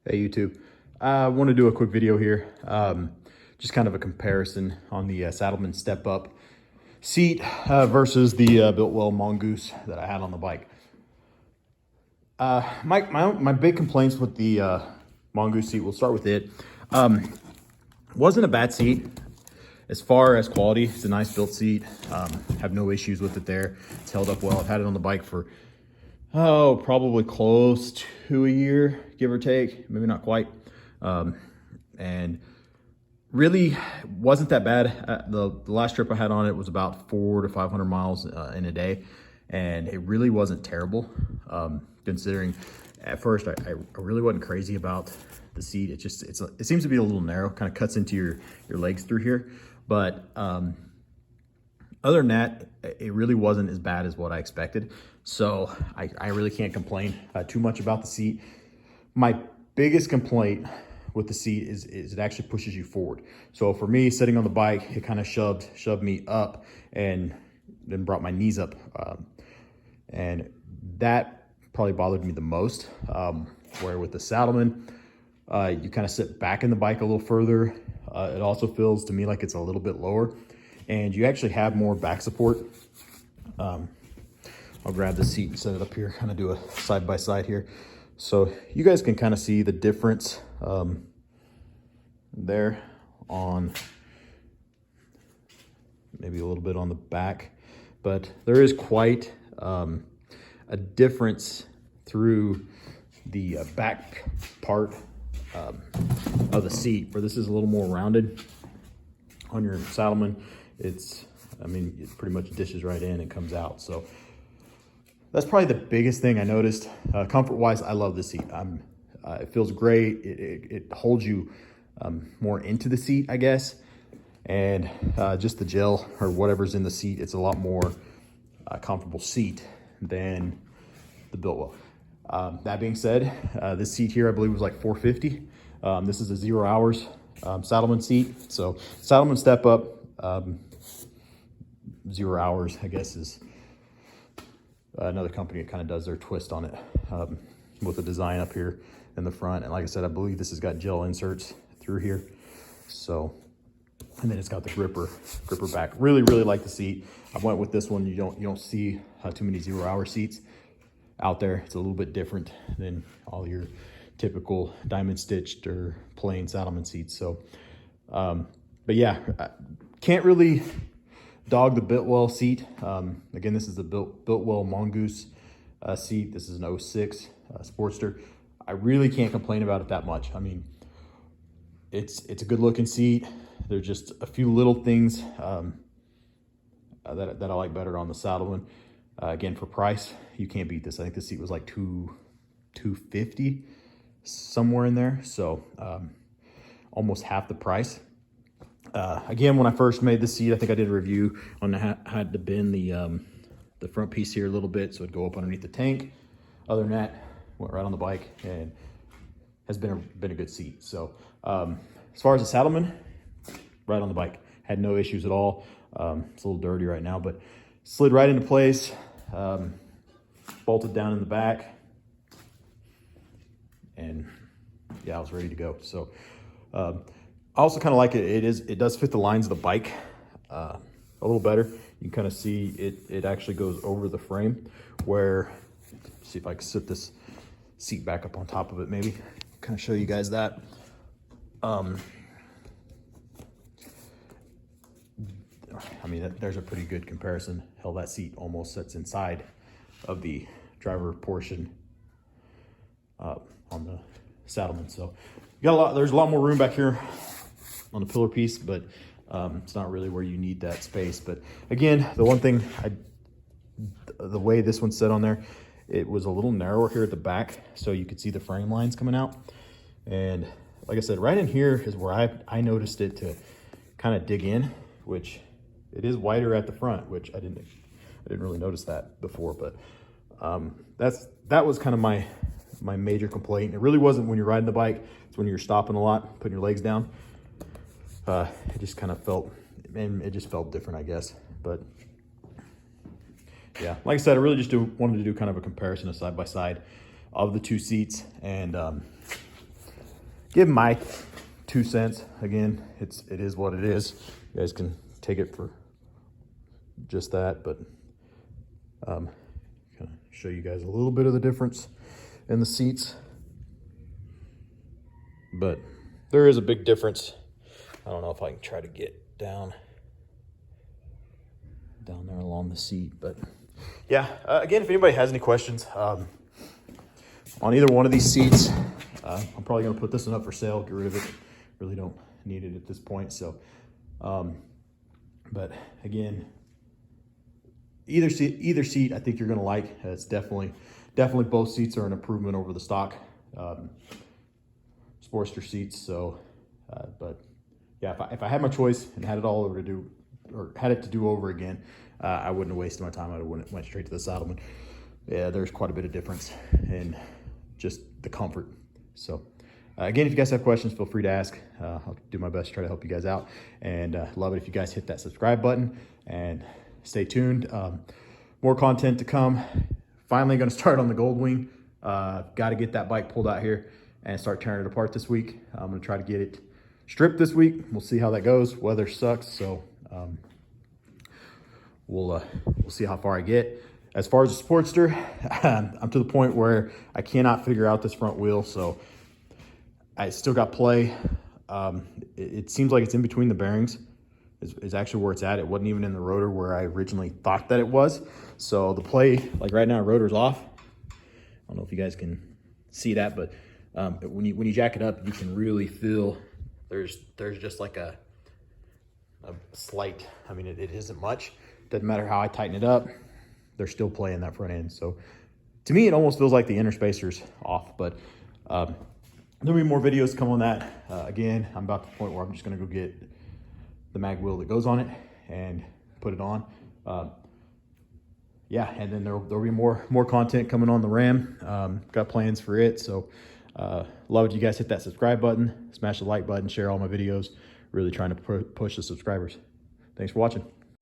Hey YouTube, I want to do a quick video here. Just kind of a comparison on the Saddlemen Step Up seat versus the Biltwell Mongoose that I had on the bike. My big complaints with the Mongoose seat, we'll start with it. Wasn't a bad seat. As far as quality, it's a nice built seat. Have no issues with it there. It's held up well. I've had it on the bike for, probably close to a year, give or take, maybe not quite. And really wasn't that bad. The last trip I had on it was about 400 to 500 miles in a day. And it really wasn't terrible, considering at first I really wasn't crazy about the seat. It seems to be a little narrow, kind of cuts into your legs through here. But other than that, it really wasn't as bad as what I expected. So I really can't complain too much about the seat. My biggest complaint with the seat is it actually pushes you forward. So for me, sitting on the bike, it kind of shoved me up and then brought my knees up. And that probably bothered me the most. Where with the Saddlemen, you kind of sit back in the bike a little further. It also feels to me like it's a little bit lower, and you actually have more back support. I'll grab the seat and set it up here, kind of do a side by side here. So you guys can kind of see the difference there on maybe a little bit on the back, but there is quite a difference through the back part of the seat, where this is a little more rounded. On your Saddlemen, it pretty much dishes right in and comes out. So that's probably the biggest thing I noticed. Comfort wise, I love the seat. It feels great. It holds you more into the seat, I guess. And just the gel or whatever's in the seat, it's a lot more comfortable seat than the Biltwell. That being said, this seat here I believe was like $450. This is a 0 hours Saddlemen seat. So Saddlemen Step Up, 0 hours, I guess, is another company that kind of does their twist on it, with the design up here in the front. And like I said, I believe this has got gel inserts through here. So, and then it's got the gripper back. Really like the seat. I went with this one. You don't see too many 0 hour seats out there. It's a little bit different than all your typical diamond stitched or plain Saddlemen seats. So, but yeah, I can't really dog the Biltwell seat. Again, this is the Biltwell Mongoose seat. This is an 06 Sportster. I really can't complain about it that much. I mean, it's a good looking seat. There's just a few little things that I like better on the Saddlemen. Again, for price, you can't beat this. I think this seat was like $250, somewhere in there. So almost half the price. Again, when I first made this seat, I think I did a review on I had to bend the front piece here a little bit so it'd go up underneath the tank. Other than that, went right on the bike and has been a good seat. So as far as the Saddlemen, right on the bike, had no issues at all. It's a little dirty right now, but slid right into place. Bolted down in the back, and yeah, I was ready to go. So I also kind of like it. It does fit the lines of the bike a little better. You can kind of see it actually goes over the frame, where, see if I can sit this seat back up on top of it, maybe kind of show you guys that. There's a pretty good comparison. Hell, that seat almost sits inside of the driver portion on the Saddlemen. So you got there's a lot more room back here on the pillar piece, but it's not really where you need that space. But again, the one thing, the way this one's set on there, it was a little narrower here at the back, so you could see the frame lines coming out. And like I said, right in here is where I noticed it to kind of dig in, which it is wider at the front, which I didn't really notice that before. But that was kind of my major complaint. It really wasn't when you're riding the bike. It's when you're stopping a lot, putting your legs down. It just kind of felt, and it just felt different, I guess. But yeah, like I said, I really just wanted to do kind of a comparison, a side by side of the two seats. And give my 2 cents. Again, it is what it is. You guys can take it for just that, but kind of show you guys a little bit of the difference in the seats. But there is a big difference. I don't know if I can try to get down there along the seat, but yeah, again, if anybody has any questions on either one of these seats, I'm probably going to put this one up for sale, get rid of it. Really don't need it at this point. So, but again, either seat I think you're going to like. It's definitely both seats are an improvement over the stock Sportster seats. So, but yeah, if I had my choice and had it all over to do, or had it to do over again, I wouldn't have wasted my time. I went straight to the Saddlemen. Yeah, there's quite a bit of difference in just the comfort. So again, if you guys have questions, feel free to ask. I'll do my best to try to help you guys out, and love it if you guys hit that subscribe button and stay tuned. More content to come. Finally going to start on the Goldwing. Got to get that bike pulled out here and start tearing it apart this week. I'm going to try to get it stripped this week. We'll see how that goes. Weather sucks, so we'll see how far I get. As far as the Sportster, I'm to the point where I cannot figure out this front wheel, so I still got play. It seems like it's in between the bearings is actually where it's at. It wasn't even in the rotor where I originally thought that it was. So the play, like right now, rotor's off. I don't know if you guys can see that, but when you jack it up, you can really feel there's just like a slight, I mean, it isn't much. Doesn't matter how I tighten it up, they're still playing that front end. So to me, it almost feels like the inner spacer's off, but there'll be more videos to come on that. Again, I'm about to the point where I'm just gonna go get the mag wheel that goes on it and put it on. Yeah, and then there'll be more content coming on the Ram. Got plans for it, so love it. You guys hit that subscribe button, smash the like button, share all my videos. Really trying to push the subscribers. Thanks for watching.